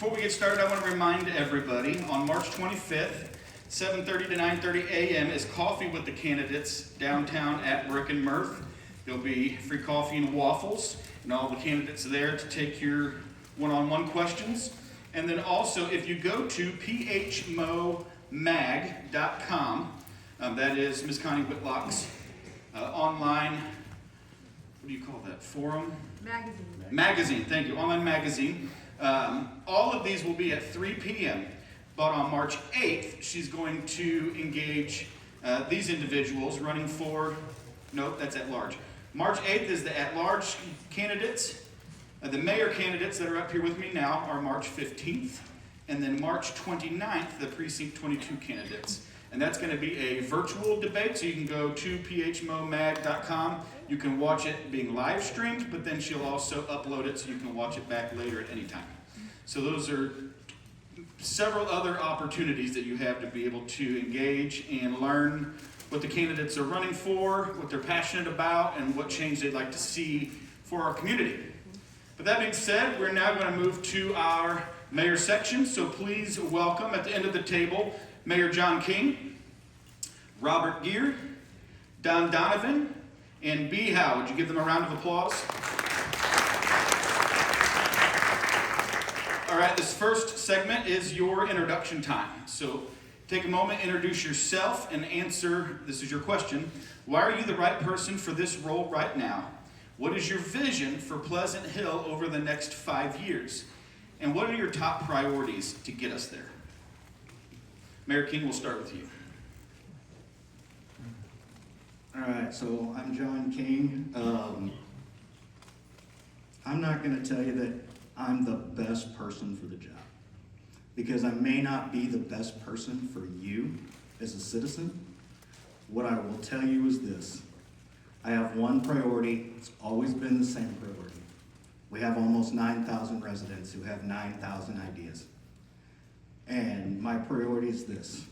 Before we get started, I want to remind everybody, on March 25th, 7:30 to 9:30 a.m. is Coffee with the Candidates downtown at Brick and Mirth. There'll be free coffee and waffles, and all the candidates there to take your one-on-one questions. And then also, if you go to phmomag.com, that is Ms. Connie Whitlock's online, what do you call that, forum? Magazine, thank you, online magazine. All of these will be at 3 p.m., but on March 8th, she's going to engage these individuals running for, no, that's at large. March 8th is the at-large candidates. The mayor candidates that are up here with me now are March 15th, and then March 29th, the Precinct 22 candidates. And that's going to be a virtual debate, so you can go to phmomag.com. You can watch it being live streamed, but then she'll also upload it so you can watch it back later at any time. So those are several other opportunities that you have to be able to engage and learn what the candidates are running for, what they're passionate about, and what change they'd like to see for our community. But that being said, we're now going to move to our mayor section. So please welcome at the end of the table, Mayor John King, Robert Gear, Don Donovan, and B. Howe. Would you give them a round of applause? All right, this first segment is your introduction time. So take a moment, introduce yourself, and answer, this is your question, why are you the right person for this role right now? What is your vision for Pleasant Hill over the next 5 years? And what are your top priorities to get us there? Mayor King, we'll start with you. All right, so I'm John King. I'm not going to tell you that I'm the best person for the job, because I may not be the best person for you as a citizen. What I will tell you is this. I have one priority. It's always been the same priority. We have almost 9,000 residents who have 9,000 ideas. And my priority is this.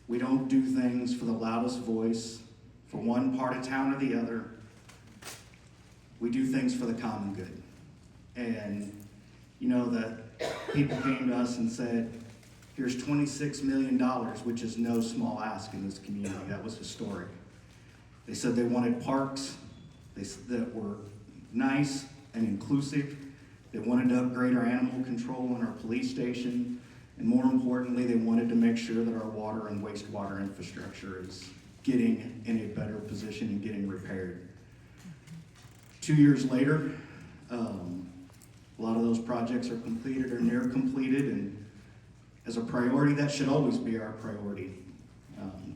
We don't do things for the loudest voice, for one part of town or the other. We do things for the common good. And you know that people came to us and said, here's $26 million, which is no small ask in this community. That was historic. They said they wanted parks that were nice and inclusive. They wanted to upgrade our animal control and our police station. And more importantly, they wanted to make sure that our water and wastewater infrastructure is getting in a better position and getting repaired. 2 years later, a lot of those projects are completed or near completed, and as a priority, that should always be our priority.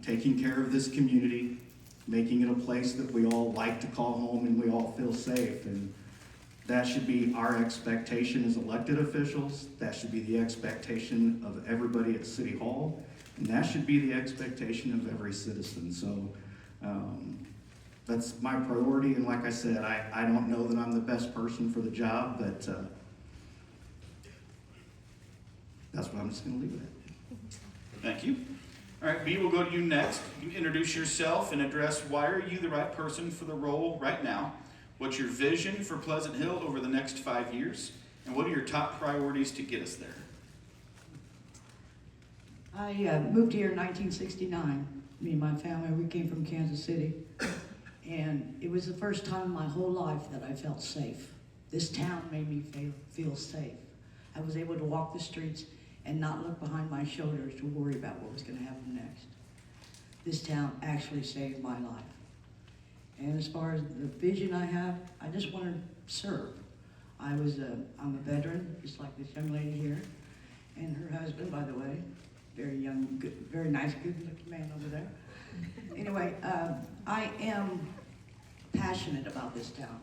Taking care of this community, making it a place that we all like to call home and we all feel safe. And that should be our expectation as elected officials. That should be the expectation of everybody at City Hall. And that should be the expectation of every citizen. So that's my priority. And like I said, I don't know that I'm the best person for the job, but that's what I'm just going to leave it at. Thank you. All right, B, we'll go to you next. You can introduce yourself and address why are you the right person for the role right now? What's your vision for Pleasant Hill over the next 5 years? And what are your top priorities to get us there? I moved here in 1969. Me and my family, we came from Kansas City. And it was the first time in my whole life that I felt safe. This town made me feel safe. I was able to walk the streets and not look behind my shoulders to worry about what was going to happen next. This town actually saved my life. And as far as the vision I have, I just want to serve. I'm a veteran, just like this young lady here, and her husband, by the way, very young, good, very nice, good-looking man over there. Anyway, I am passionate about this town.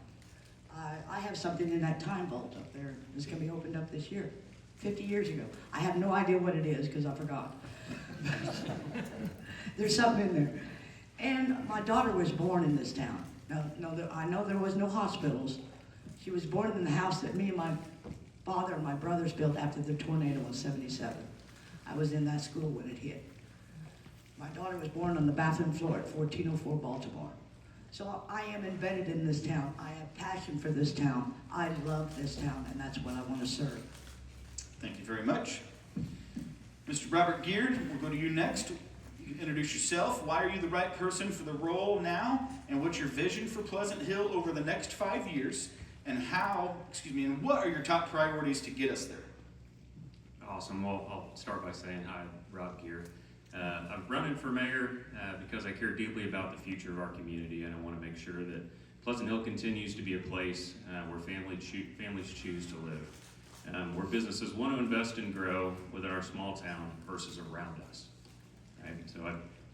I have something in that time vault up there that's going to be opened up this year, 50 years ago. I have no idea what it is because I forgot. There's something in there. And my daughter was born in this town. Now, I know there was no hospitals. She was born in the house that me and my father and my brothers built after the tornado in '77. I was in that school when it hit. My daughter was born on the bathroom floor at 1404 Baltimore. So I am embedded in this town. I have passion for this town. I love this town, and that's what I want to serve. very much. Mr. Robert Geard, we'll go to you next. You can introduce yourself. Why are you the right person for the role now? And what's your vision for Pleasant Hill over the next 5 years? And and what are your top priorities to get us there? Awesome. Well, I'll start by saying hi, Rob Gear. I'm running for mayor because I care deeply about the future of our community, and I want to make sure that Pleasant Hill continues to be a place where families choose to live, where businesses want to invest and grow within our small town versus around us. Right? So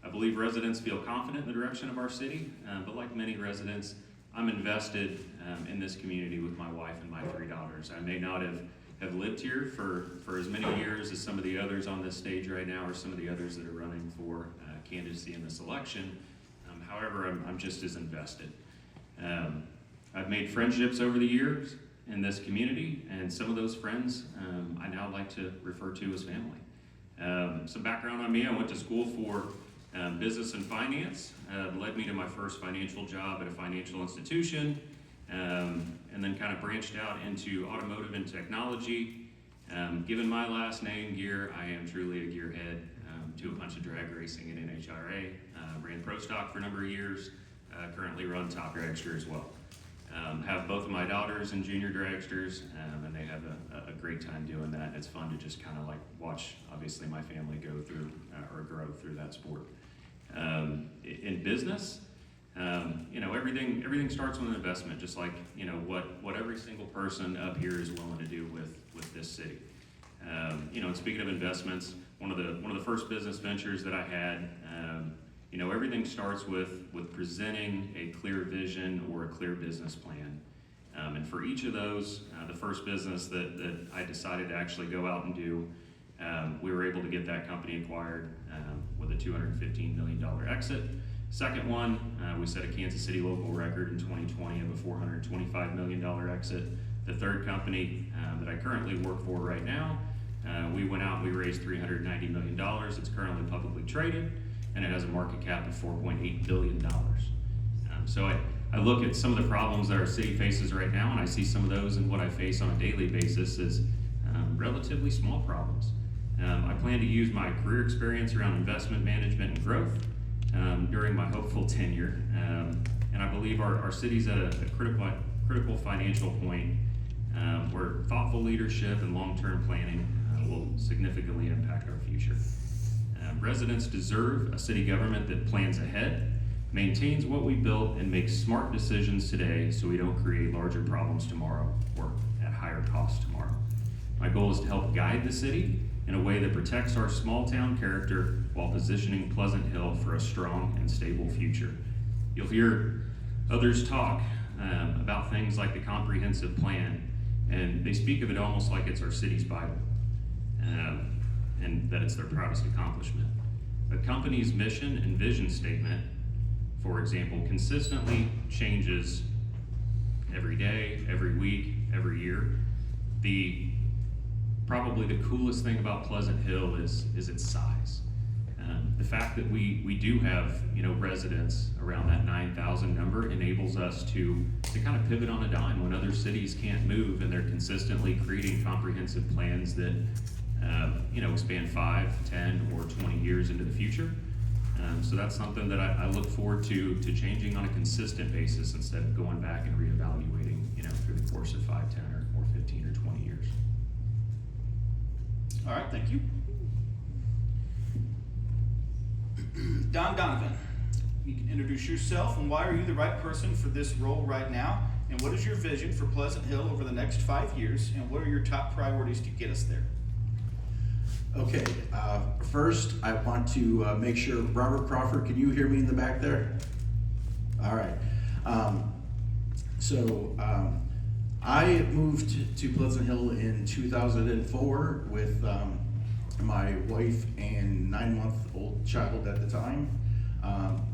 I believe residents feel confident in the direction of our city, but like many residents, I'm invested in this community with my wife and my 3 daughters. I may not have lived here for as many years as some of the others on this stage right now, or some of the others that are running for candidacy in this election. However, I'm just as invested. I've made friendships over the years in this community, and some of those friends I now like to refer to as family. Some background on me: I went to school for business and finance, led me to my first financial job at a financial institution, and then kind of branched out into automotive and technology. Given my last name, Gear, I am truly a gearhead. Do a bunch of drag racing at NHRA, ran Pro Stock for a number of years, currently run Top Dragster as well. Have both of my daughters in junior dragsters, and they have a great time doing that. It's fun to just kind of like watch, obviously, my family go through or grow through that sport. In business, everything starts with an investment, just like what every single person up here is willing to do with this city. And speaking of investments, one of the first business ventures that I had, everything starts with presenting a clear vision or a clear business plan. And for each of those, the first business that I decided to actually go out and do, we were able to get that company acquired with a $215 million exit. Second one, we set a Kansas City local record in 2020 of a $425 million exit. The third company that I currently work for right now, we went out and we raised $390 million. It's currently publicly traded, and it has a market cap of $4.8 billion. So I look at some of the problems that our city faces right now, and I see some of those and what I face on a daily basis as relatively small problems. I plan to use my career experience around investment management and growth during my hopeful tenure, and I believe our city's at a critical financial point where thoughtful leadership and long-term planning will significantly impact our future. Residents deserve a city government that plans ahead, maintains what we built, and makes smart decisions today so we don't create larger problems tomorrow or at higher costs tomorrow. My goal is to help guide the city in a way that protects our small town character while positioning Pleasant Hill for a strong and stable future. You'll hear others talk about things like the comprehensive plan, and they speak of it almost like it's our city's Bible, and that it's their proudest accomplishment. A company's mission and vision statement, for example, consistently changes every day, every week, every year. Probably the coolest thing about Pleasant Hill is its size. The fact that we do have residents around that 9,000 number enables us to kind of pivot on a dime when other cities can't move, and they're consistently creating comprehensive plans that span 5, 10, or 20 years into the future. So that's something that I look forward to changing on a consistent basis instead of going back and reevaluating through the course of 5, 10, or 15 or 20 years. All right, thank you. Don Donovan, you can introduce yourself, and why are you the right person for this role right now? And what is your vision for Pleasant Hill over the next 5 years? And what are your top priorities to get us there? Okay, first I want to make sure, Robert Crawford, can you hear me in the back there? All right. I moved to Pleasant Hill in 2004 with my wife and 9-month-old child at the time.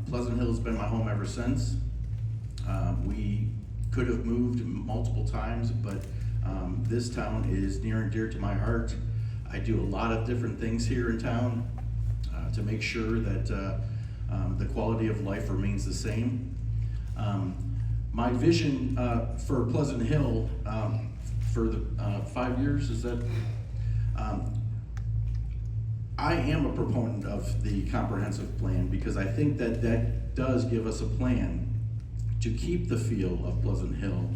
Pleasant Hill has been my home ever since. We could have moved multiple times, but this town is near and dear to my heart. I do a lot of different things here in town to make sure that the quality of life remains the same. My vision for Pleasant Hill for the 5 years is that I am a proponent of the comprehensive plan because I think that that does give us a plan to keep the feel of Pleasant Hill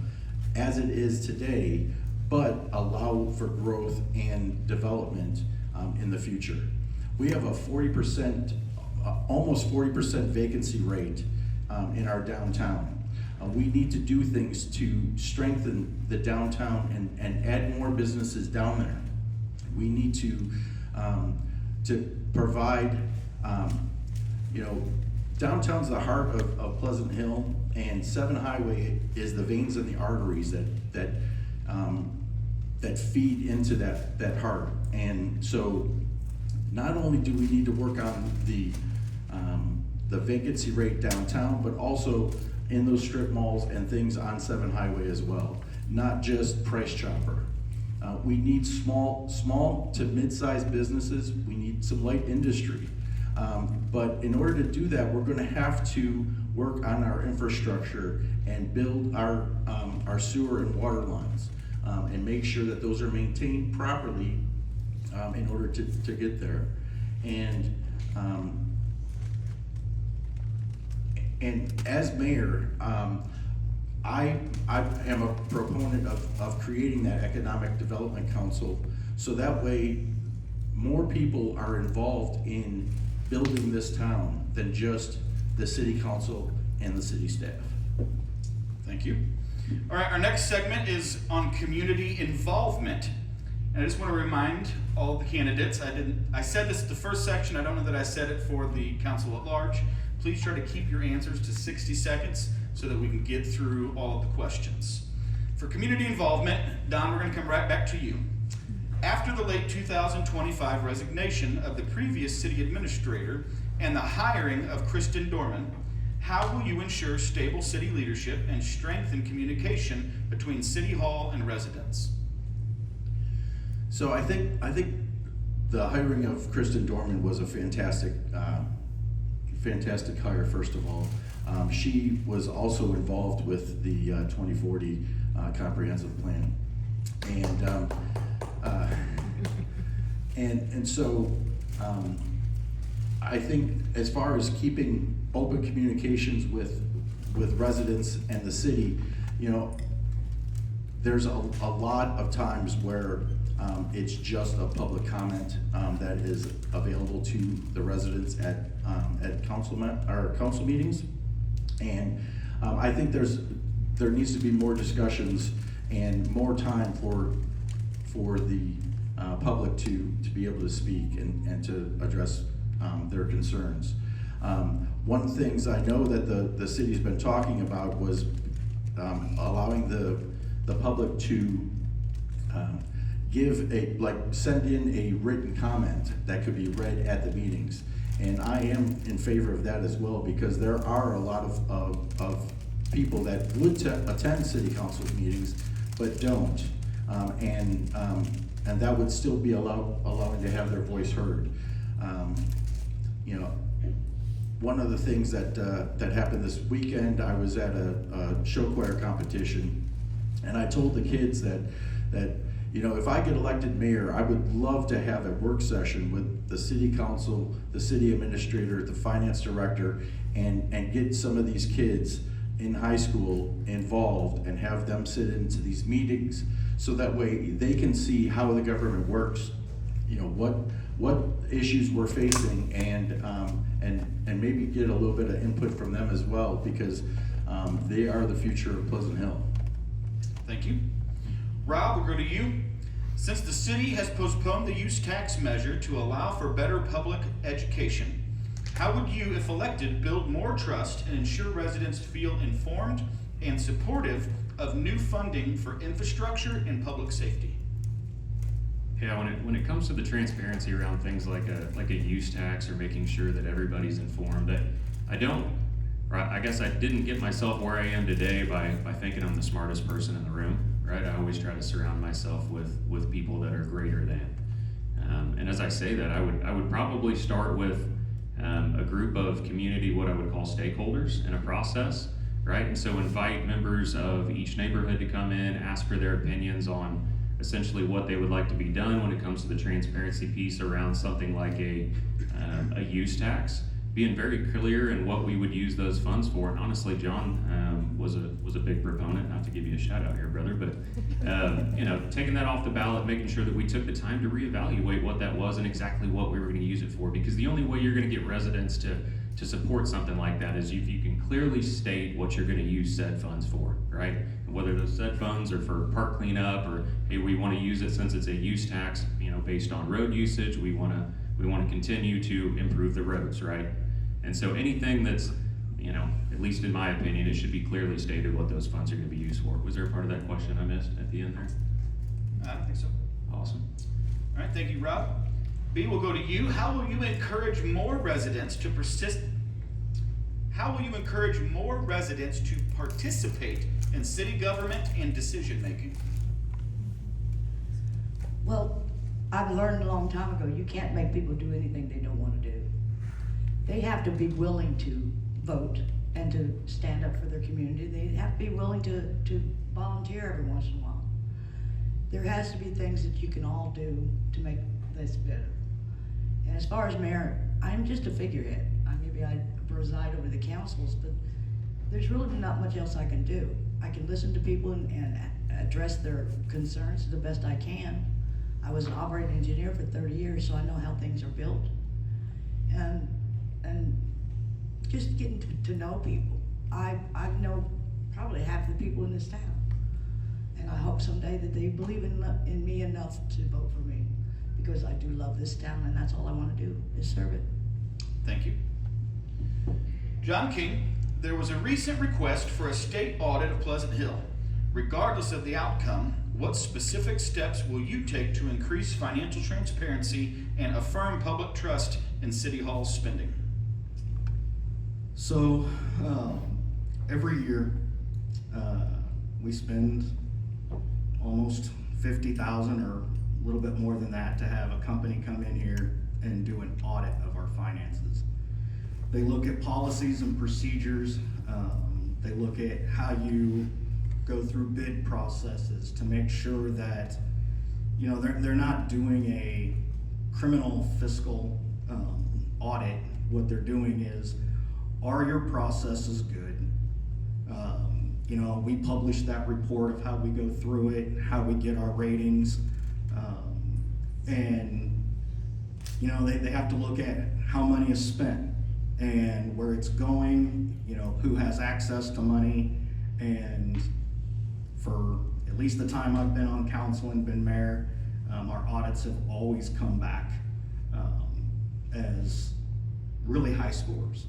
as it is today, but allow for growth and development in the future. We have a 40%, almost 40% vacancy rate in our downtown. We need to do things to strengthen the downtown and add more businesses down there. We need to provide, downtown's the heart of Pleasant Hill, and 7 Highway is the veins and the arteries that feed into that heart. And so not only do we need to work on the vacancy rate downtown, but also in those strip malls and things on 7 Highway as well, not just Price Chopper. We need small to mid-sized businesses. We need some light industry. But in order to do that, we're gonna have to work on our infrastructure and build our sewer and water lines and make sure that those are maintained properly in order to get there. And as mayor, I am a proponent of creating that Economic Development Council, so that way more people are involved in building this town than just the city council and the city staff. Thank you. All right, our next segment is on community involvement. And I just want to remind all of the candidates, I said this at the first section, I don't know that I said it for the council at large. Please try to keep your answers to 60 seconds so that we can get through all of the questions. For community involvement, Don, we're going to come right back to you. After the late 2025 resignation of the previous city administrator and the hiring of Kristen Dorman, how will you ensure stable city leadership and strengthen communication between City Hall and residents? So I think the hiring of Kristen Dorman was a fantastic hire, first of all. She was also involved with the 2040 comprehensive plan. And so I think as far as keeping open communications with residents and the city, there's a lot of times where it's just a public comment that is available to the residents at council meetings. And I think there needs to be more discussions and more time for the public to be able to speak and to address their concerns. One of the things I know that the city's been talking about was allowing the public to send in a written comment that could be read at the meetings. And I am in favor of that as well, because there are a lot of people that would attend city council meetings but don't. And that would still be allowing to have their voice heard. One of the things that happened this weekend, I was at a show choir competition, and I told the kids that if I get elected mayor, I would love to have a work session with the city council, the city administrator, the finance director, and get some of these kids in high school involved and have them sit into these meetings, so that way they can see how the government works, what issues we're facing, and maybe get a little bit of input from them as well, because they are the future of Pleasant Hill. Thank you. Rob, we'll go to you. Since the city has postponed the use tax measure to allow for better public education, how would you, if elected, build more trust and ensure residents feel informed and supportive of new funding for infrastructure and public safety? Yeah, when it comes to the transparency around things like a use tax or making sure that everybody's informed, I guess I didn't get myself where I am today by thinking I'm the smartest person in the room, right? I always try to surround myself with people that are greater than. And as I say that, I would probably start with a group of community, what I would call stakeholders in a process, right? And so invite members of each neighborhood to come in, ask for their opinions on essentially what they would like to be done when it comes to the transparency piece around something like a use tax, being very clear in what we would use those funds for. And honestly, John was a big proponent, not to give you a shout out here, brother, but you know, taking that off the ballot, making sure that we took the time to reevaluate what that was and exactly what we were going to use it for. Because the only way you're going to get residents to support something like that is if you can clearly state what you're going to use said funds for, right? And whether those said funds are for park cleanup, or hey, we want to use it since it's a use tax, you know, based on road usage. We want to continue to improve the roads, right? And so anything that's, you know, at least in my opinion, it should be clearly stated what those funds are going to be used for. Was there a part of that question I missed at the end there? I don't think so. Awesome. All right, thank you, Rob. B, we'll go to you. How will you encourage more residents to participate in city government and decision making? Well, I've learned a long time ago, you can't make people do anything they don't want to do. They have to be willing to vote and to stand up for their community. They have to be willing to volunteer every once in a while. There has to be things that you can all do to make this better. And as far as mayor, I'm just a figurehead. Maybe I preside over the councils, but there's really not much else I can do. I can listen to people and address their concerns the best I can. I was an operating engineer for 30 years, so I know how things are built. And just getting to know people. I know probably half the people in this town. And I hope someday that they believe in me enough to vote for me, because I do love this town, and that's all I want to do, is serve it. Thank you. John King, there was a recent request for a state audit of Pleasant Hill. Regardless of the outcome, what specific steps will you take to increase financial transparency and affirm public trust in City Hall's spending? So, every year, we spend almost $50,000 or a little bit more than that to have a company come in here and do an audit of our finances. They look at policies and procedures. They look at how you go through bid processes to make sure that, you know, they're not doing a criminal fiscal audit. What they're doing is, are your processes good? You know, we publish that report of how we go through it, how we get our ratings, and you know, they have to look at how money is spent and where it's going, you know, who has access to money. And for at least the time I've been on council and been mayor, our audits have always come back as really high scores.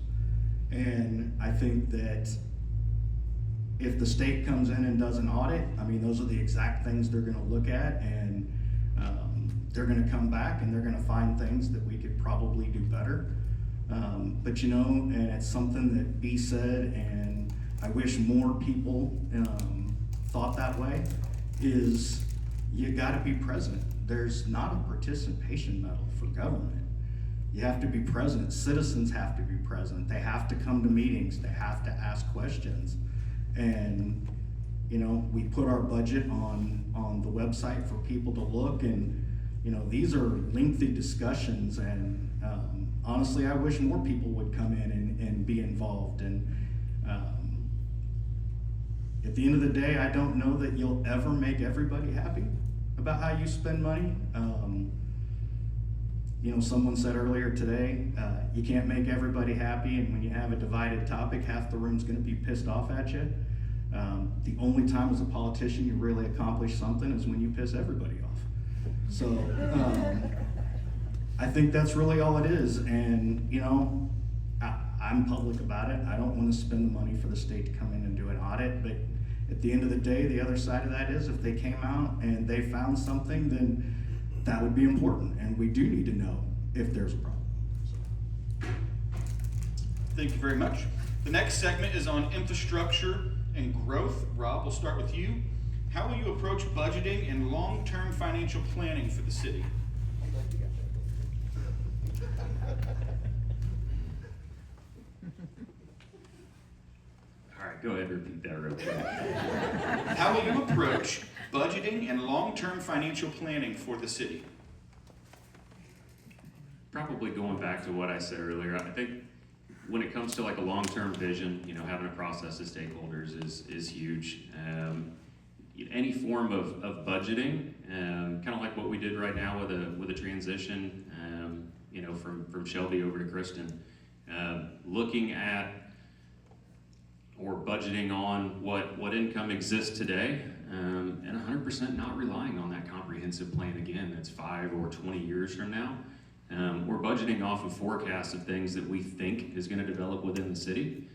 And I think that if the state comes in and does an audit, I mean, those are the exact things they're gonna look at, and they're gonna come back and they're gonna find things that we could probably do better. But you know, and it's something that B said, and I wish more people thought that way, is you gotta be present. There's not a participation medal for government. You have to be present. Citizens have to be present. They have to come to meetings. They have to ask questions. And, you know, we put our budget on the website for people to look, and, you know, these are lengthy discussions, and honestly, I wish more people would come in and be involved. And at the end of the day, I don't know that you'll ever make everybody happy about how you spend money. You know, someone said earlier today, you can't make everybody happy, and when you have a divided topic, half the room's gonna be pissed off at you. The only time as a politician you really accomplish something is when you piss everybody off. So, I think that's really all it is. And, you know, I'm public about it. I don't wanna spend the money for the state to come in and do an audit, but at the end of the day, the other side of that is, if they came out and they found something, then that would be important, and we do need to know if there's a problem. Thank you very much. The next segment is on infrastructure and growth. Rob, we'll start with you. How will you approach budgeting and long-term financial planning for the city? All right, go ahead and repeat that real quick. How will you approach budgeting and long-term financial planning for the city? Probably going back to what I said earlier, I think when it comes to like a long-term vision, you know, having a process of stakeholders is huge. Any form of budgeting, kind of like what we did right now with a transition, you know, from Shelby over to Kristen, looking at or budgeting on what income exists today, and 100% not relying on that comprehensive plan again that's 5 or 20 years from now. We're budgeting off of forecasts of things that we think is going to develop within the city,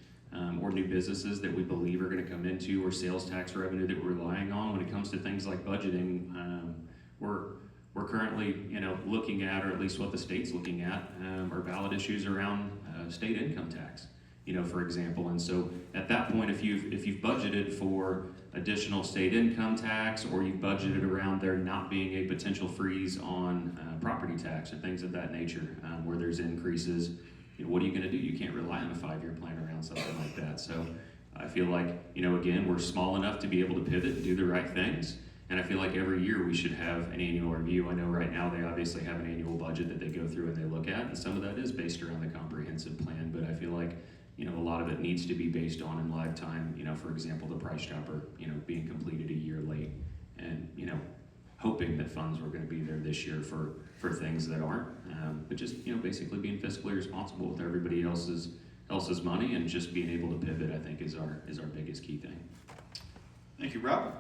or new businesses that we believe are going to come into, or sales tax revenue that we're relying on. When it comes to things like budgeting, we're currently, you know, looking at, or at least what the state's looking at, are ballot issues around state income tax, you know, for example. And so at that point, if you've budgeted for additional state income tax, or you've budgeted around there not being a potential freeze on property tax or things of that nature, where there's increases, you know, what are you going to do? You can't rely on a 5-year plan around something like that. So I feel like, you know, again, we're small enough to be able to pivot and do the right things. And I feel like every year we should have an annual review. I know right now they obviously have an annual budget that they go through and they look at, and some of that is based around the comprehensive plan, but I feel like, you know, a lot of it needs to be based on in live time, you know, for example, the price chopper, you know, being completed a year late, and, you know, hoping that funds were going to be there this year for things that aren't, but just, you know, basically being fiscally responsible with everybody else's money, and just being able to pivot, I think, is our biggest key thing. Thank you, Rob.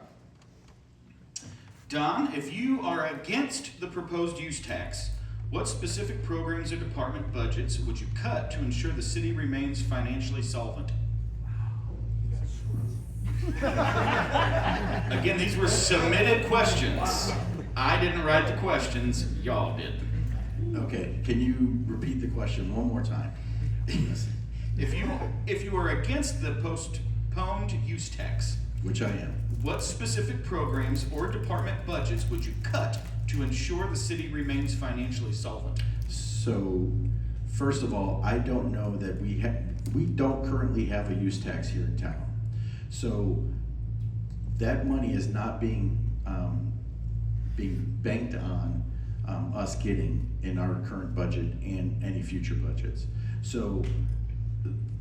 Don, if you are against the proposed use tax, what specific programs or department budgets would you cut to ensure the city remains financially solvent? Again, these were submitted questions. I didn't write the questions, y'all did. Okay, can you repeat the question one more time? If you are against the postponed use tax, Which I am. what specific programs or department budgets would you cut to ensure the city remains financially solvent? So, first of all, I don't know that we don't currently have a use tax here in town. So that money is not being banked on us getting in our current budget and any future budgets. So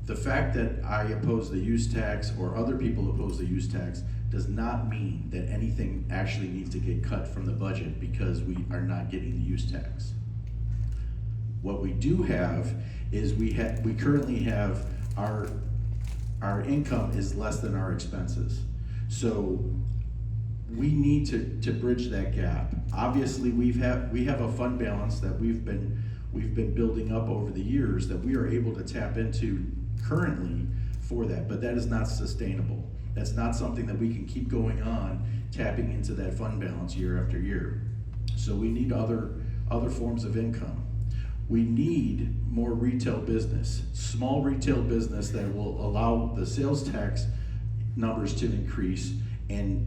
the fact that I oppose the use tax, or other people oppose the use tax, does not mean that anything actually needs to get cut from the budget because we are not getting the use tax. What we do have is we currently have our income is less than our expenses. So we need to bridge that gap. Obviously, we have a fund balance that we've been building up over the years that we are able to tap into currently for that, but that is not sustainable. That's not something that we can keep going on tapping into that fund balance year after year. So we need other forms of income. We need more retail business, small retail business that will allow the sales tax numbers to increase, and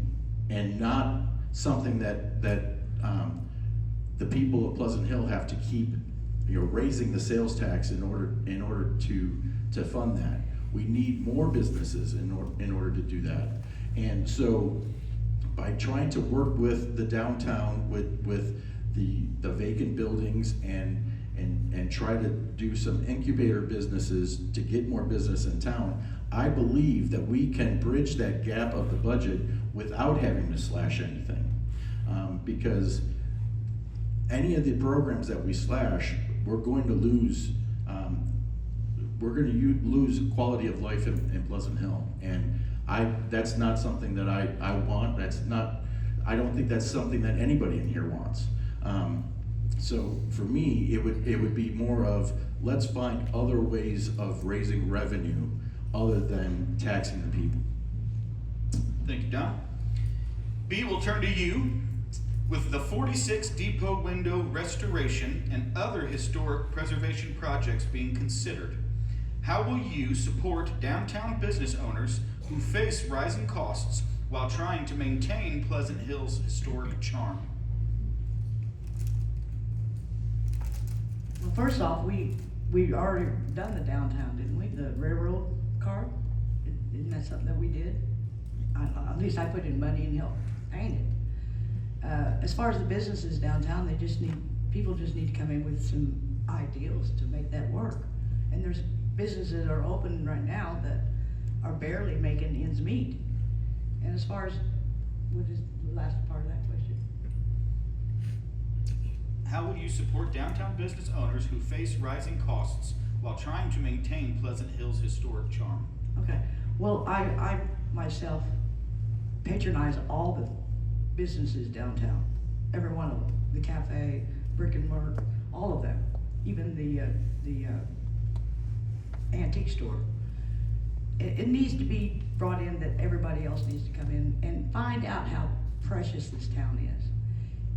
not something that the people of Pleasant Hill have to keep, you know, raising the sales tax in order to fund that. We need more businesses in order to do that. And so by trying to work with the downtown, with the vacant buildings, and try to do some incubator businesses to get more business in town, I believe that we can bridge that gap of the budget without having to slash anything. Because any of the programs that we slash, we're going to lose lose quality of life in Pleasant Hill. And that's not something that I want. I don't think that's something that anybody in here wants. So for me, it would be more of, let's find other ways of raising revenue other than taxing the people. Thank you, Don. B, will turn to you. With the 46 depot window restoration and other historic preservation projects being considered, how will you support downtown business owners who face rising costs while trying to maintain Pleasant Hill's historic charm? Well, first off, we already done the downtown, didn't we? The railroad car? Isn't that something that we did? At least I put in money and helped paint it. As far as the businesses downtown, people just need to come in with some ideals to make that work. And there's businesses that are open right now that are barely making ends meet. And as far as, what is the last part of that question? How will you support downtown business owners who face rising costs while trying to maintain Pleasant Hill's historic charm? Okay, well, I myself patronize all the businesses downtown, every one of them, the cafe, brick and mortar, all of them, even the antique store. It needs to be brought in that everybody else needs to come in and find out how precious this town is.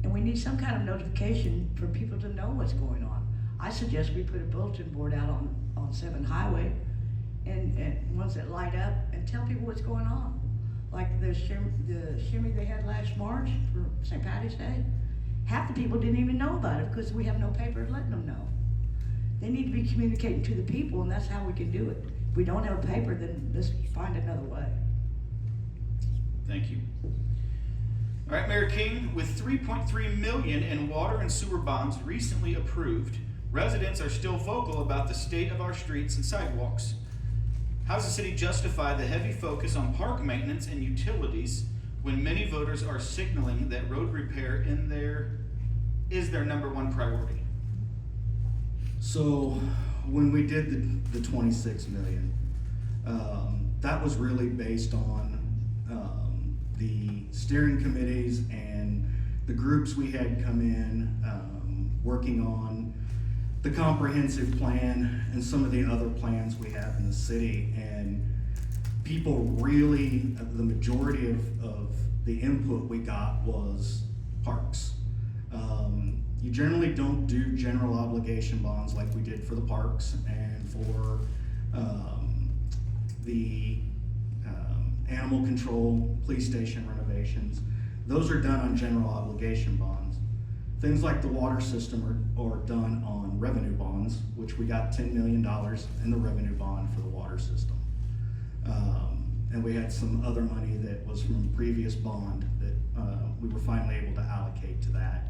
And we need some kind of notification for people to know what's going on. I suggest we put a bulletin board out on 7 Highway and ones that light up and tell people what's going on. Like the shimmy they had last March for St. Patty's Day. Half the people didn't even know about it because we have no paper letting them know. They need to be communicating to the people, and that's how we can do it. If we don't have a paper, then let's find another way. Thank you. All right, Mayor King, with $3.3 million in water and sewer bonds recently approved, residents are still vocal about the state of our streets and sidewalks. How does the city justify the heavy focus on park maintenance and utilities when many voters are signaling that road repair is their #1 priority? So when we did the 26 million, that was really based on the steering committees and the groups we had come in working on the comprehensive plan and some of the other plans we have in the city. And people really, the majority of the input we got was parks. You generally don't do general obligation bonds like we did for the parks and for the animal control, police station renovations. Those are done on general obligation bonds. Things like the water system are done on revenue bonds, which we got $10 million in the revenue bond for the water system. And we had some other money that was from a previous bond that we were finally able to allocate to that.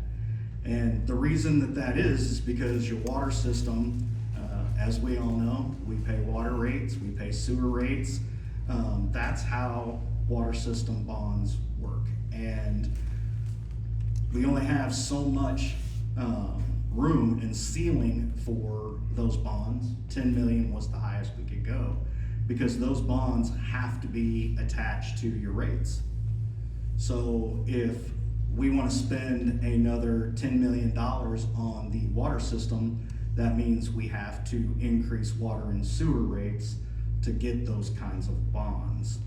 And the reason that is because your water system, as we all know, we pay water rates, we pay sewer rates. That's how water system bonds work. And we only have so much room and ceiling for those bonds. 10 million was the highest we could go because those bonds have to be attached to your rates. So if we want to spend another $10 million on the water system, that means we have to increase water and sewer rates to get those kinds of bonds.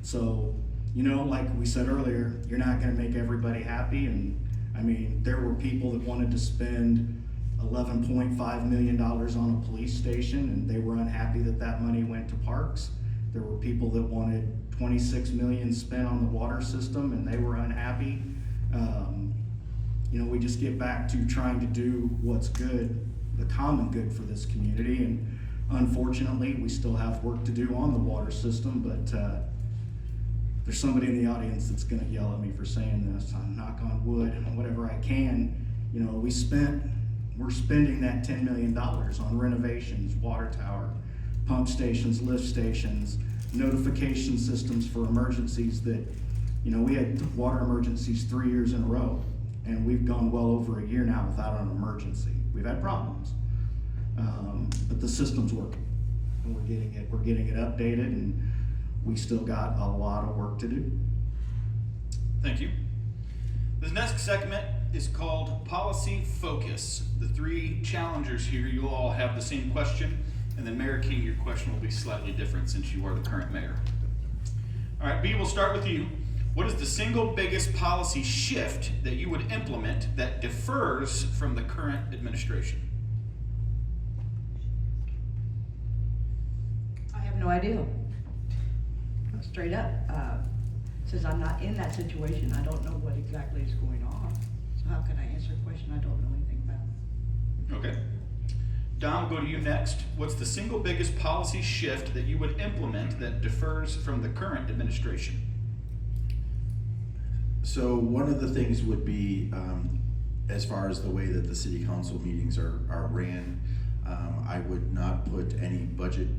So, you know, like we said earlier, you're not going to make everybody happy. And I mean, there were people that wanted to spend $11.5 million on a police station and they were unhappy that that money went to parks. There were people that wanted 26 million spent on the water system and they were unhappy. You know, we just get back to trying to do what's good, the common good for this community. And unfortunately, we still have work to do on the water system, but there's somebody in the audience that's gonna yell at me for saying this. I knock on wood, whatever I can. You know, we're spending that $10 million on renovations, water tower, pump stations, lift stations, notification systems for emergencies that, you know, we had water emergencies 3 years in a row, and we've gone well over a year now without an emergency. We've had problems, but the system's working, and we're getting it updated, and we still got a lot of work to do. Thank you. This next segment is called Policy Focus. The three challengers here, you'll all have the same question, and then Mayor King, your question will be slightly different since you are the current mayor. All right, B, we'll start with you. What is the single biggest policy shift that you would implement that differs from the current administration? I have no idea. Straight up. Since I'm not in that situation, I don't know what exactly is going on. So how can I answer a question I don't know anything about? Okay. Don, we'll go to you next. What's the single biggest policy shift that you would implement that differs from the current administration? So one of the things would be, as far as the way that the city council meetings are ran, I would not put any budget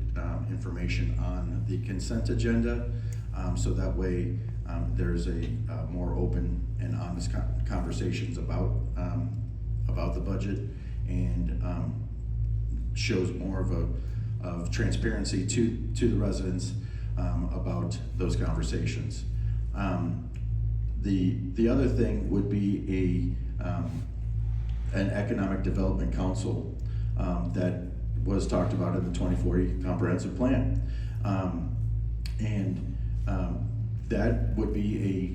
information on the consent agenda, so that way there's a more open and honest conversations about the budget, and shows more of transparency to the residents about those conversations. The other thing would be an economic development council that was talked about in the 2040 comprehensive plan, and that would be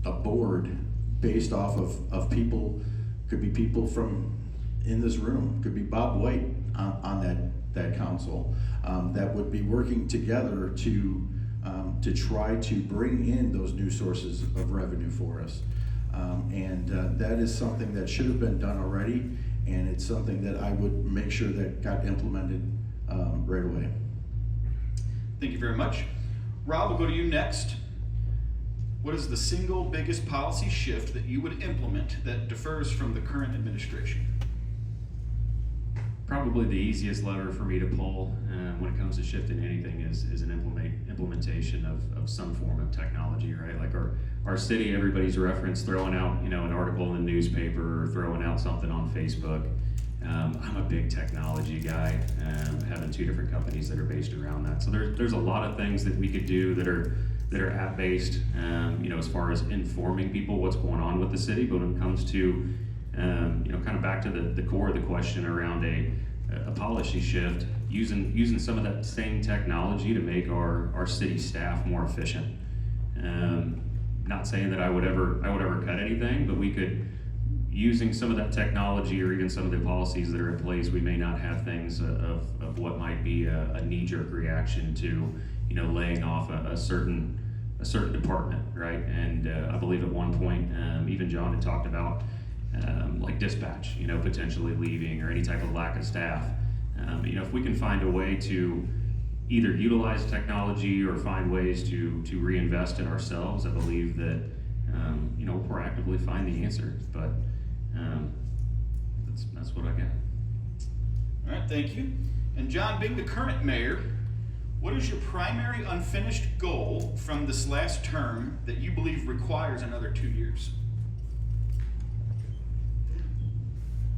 a board based off of people. Could be people from in this room, could be Bob White on that council, that would be working together to try to bring in those new sources of revenue for us. And that is something that should have been done already, and it's something that I would make sure that got implemented right away. Thank you very much. Rob, we'll go to you next. What is the single biggest policy shift that you would implement that differs from the current administration? Probably the easiest lever for me to pull when it comes to shifting anything is an implementation of some form of technology, right? Like our city, everybody's referenced throwing out, an article in the newspaper or throwing out something on Facebook. I'm a big technology guy, having 2 different companies that are based around that. So there's a lot of things that we could do that are app-based, as far as informing people what's going on with the city. But when it comes to kind of back to the core of the question around a policy shift, using some of that same technology to make our city staff more efficient. Not saying that I would ever cut anything, but we could, using some of that technology or even some of the policies that are in place, we may not have things of what might be a knee-jerk reaction to, laying off a certain department, right? And I believe at one point, even John had talked about like dispatch, potentially leaving or any type of lack of staff. If we can find a way to either utilize technology or find ways to reinvest in ourselves, I believe that we'll proactively find the answer. But that's what I got. All right, thank you. And John, being the current mayor, what is your primary unfinished goal from this last term that you believe requires another 2 years?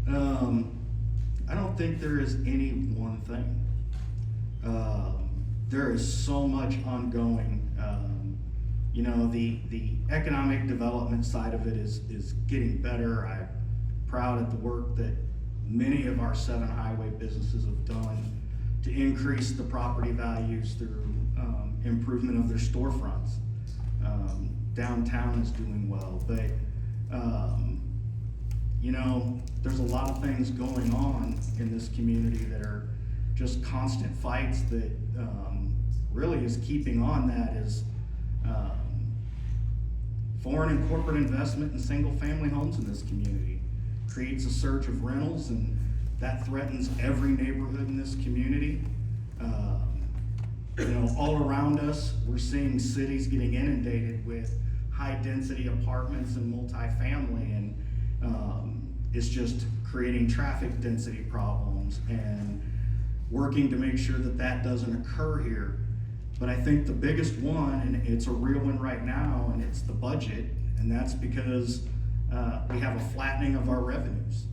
I don't think there is any one thing. There is so much ongoing. The economic development side of it is getting better. I'm proud of the work that many of our 7 highway businesses have done to increase the property values through improvement of their storefronts. Downtown is doing well, but there's a lot of things going on in this community that are just constant fights that really is keeping on. That is foreign and corporate investment in single-family homes in this community creates a surge of rentals, and that threatens every neighborhood in this community. All around us, we're seeing cities getting inundated with high-density apartments and multifamily, and it's just creating traffic density problems and working to make sure that doesn't occur here. But I think the biggest one, and it's a real one right now, and it's the budget, and that's because we have a flattening of our revenues.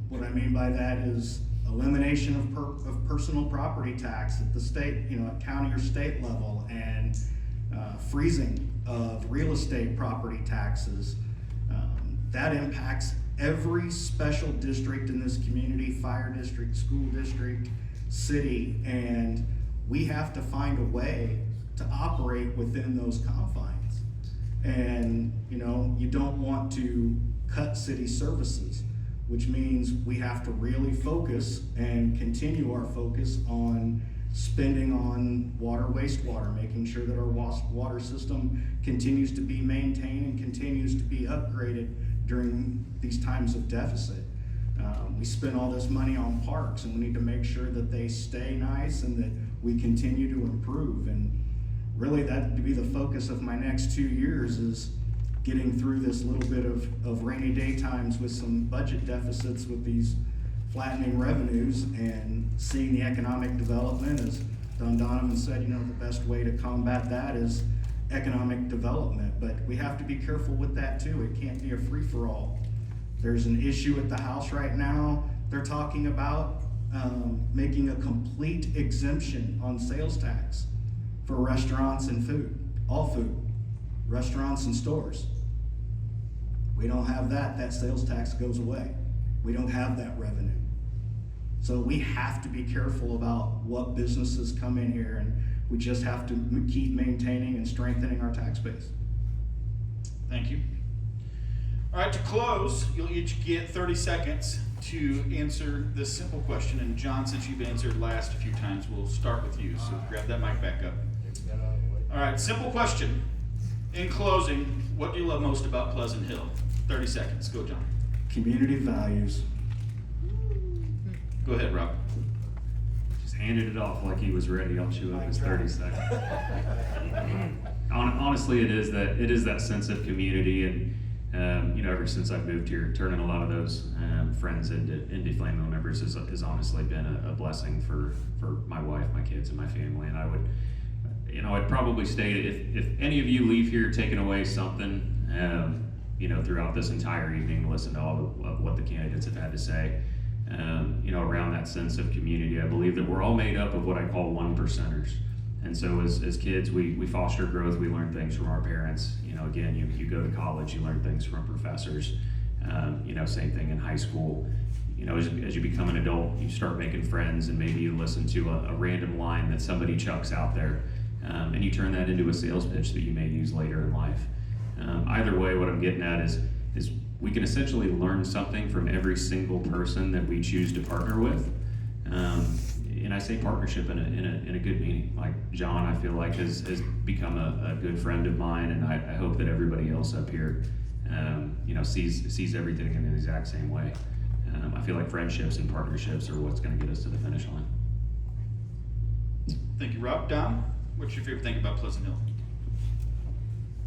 What I mean by that is elimination of personal property tax at the state, at county or state level, and freezing of real estate property taxes. That impacts every special district in this community, fire district, school district, city, and we have to find a way to operate within those confines. And you don't want to cut city services, which means we have to really focus and continue our focus on spending on water, wastewater, making sure that our water system continues to be maintained and continues to be upgraded during these times of deficit. We spend all this money on parks, and we need to make sure that they stay nice and that we continue to improve. And really that'd be the focus of my next 2 years, is getting through this little bit of rainy day times with some budget deficits with these flattening revenues, and seeing the economic development. As Don Donovan said, the best way to combat that is economic development, but we have to be careful with that too. It can't be a free-for-all. There's an issue at the House right now. They're talking about making a complete exemption on sales tax for restaurants and food, all food, restaurants and stores. We don't have that. That sales tax goes away. We don't have that revenue. So we have to be careful about what businesses come in here, and we just have to keep maintaining and strengthening our tax base. Thank you. All right, to close, you'll each get 30 seconds to answer this simple question. And John, since you've answered last a few times, we'll start with you. So grab that mic back up. All right, simple question. In closing, what do you love most about Pleasant Hill? 30 seconds. Go, John. Community values. Go ahead, Rob. Just handed it off like he was ready. I'll chew up his 30 seconds. Honestly, it is that sense of community, and ever since I've moved here, turning a lot of those friends into family members has honestly been a blessing for my wife, my kids, and my family. And I would, I'd probably state, if any of you leave here taking away something, throughout this entire evening, to listen to all of what the candidates have had to say, around that sense of community, I believe that we're all made up of what I call 1%ers. And so as kids, we foster growth, we learn things from our parents. Again, you go to college, you learn things from professors. Same thing in high school. As you become an adult, you start making friends, and maybe you listen to a random line that somebody chucks out there, and you turn that into a sales pitch that you may use later in life. Either way, what I'm getting at is we can essentially learn something from every single person that we choose to partner with. And I say partnership in a good meaning. Like John, I feel like has become a good friend of mine, and I hope that everybody else up here, sees everything in the exact same way. I feel like friendships and partnerships are what's going to get us to the finish line. Thank you, Rob. Don, what's your favorite thing about Pleasant Hill?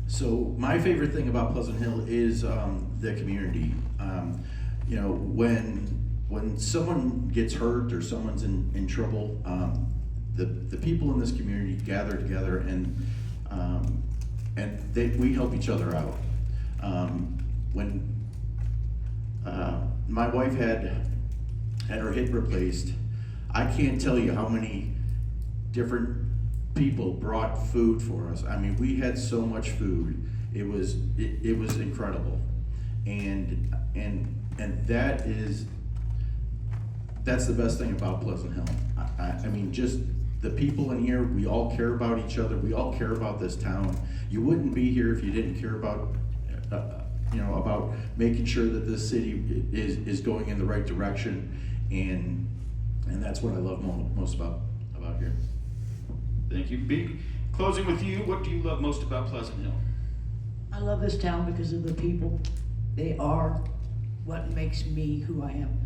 So my favorite thing about Pleasant Hill is the community. When someone gets hurt or someone's in trouble, the people in this community gather together, and we help each other out. When my wife had her hip replaced, I can't tell you how many different people brought food for us. I mean, we had so much food. It was incredible, and that's the best thing about Pleasant Hill. I mean, just the people in here. We all care about each other. We all care about this town. You wouldn't be here if you didn't care about about making sure that this city is going in the right direction, and that's what I love most about here. Thank you. B, closing with you, what do you love most about Pleasant Hill? I love this town because of the people. They are what makes me who I am.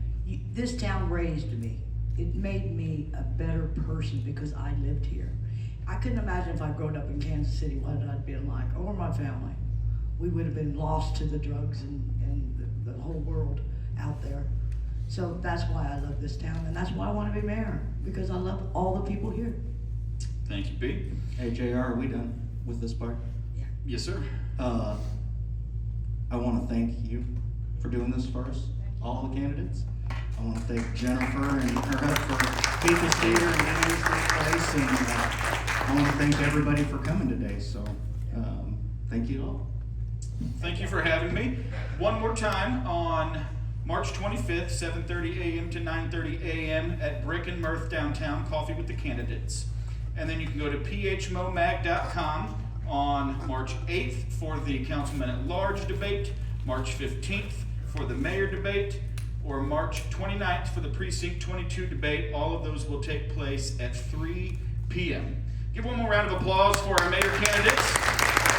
This town raised me. It made me a better person because I lived here. I couldn't imagine if I'd grown up in Kansas City what I'd been like, or my family. We would have been lost to the drugs and the whole world out there. So that's why I love this town, and that's why I want to be mayor, because I love all the people here. Thank you, B. Hey, JR, are we done with this part? Yeah. Yes, sir. I want to thank you for doing this for us, all the candidates. I want to thank Jennifer and her for keeping us here and getting us this place, and I want to thank everybody for coming today. So, thank you all. Thank you for having me. One more time, on March 25th, 7:30 a.m. to 9:30 a.m. at Brick and Mirth downtown, Coffee with the Candidates. And then you can go to phmomag.com on March 8th for the Councilman at Large debate, March 15th for the Mayor debate, or March 29th for the Precinct 22 debate. All of those will take place at 3 p.m. Give one more round of applause for our mayor candidates,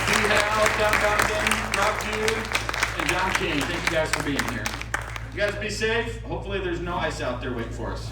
D. Howe, Don Donovan, Rob Hugh, and John King. Thank you guys for being here. You guys be safe. Hopefully there's no ice out there waiting for us.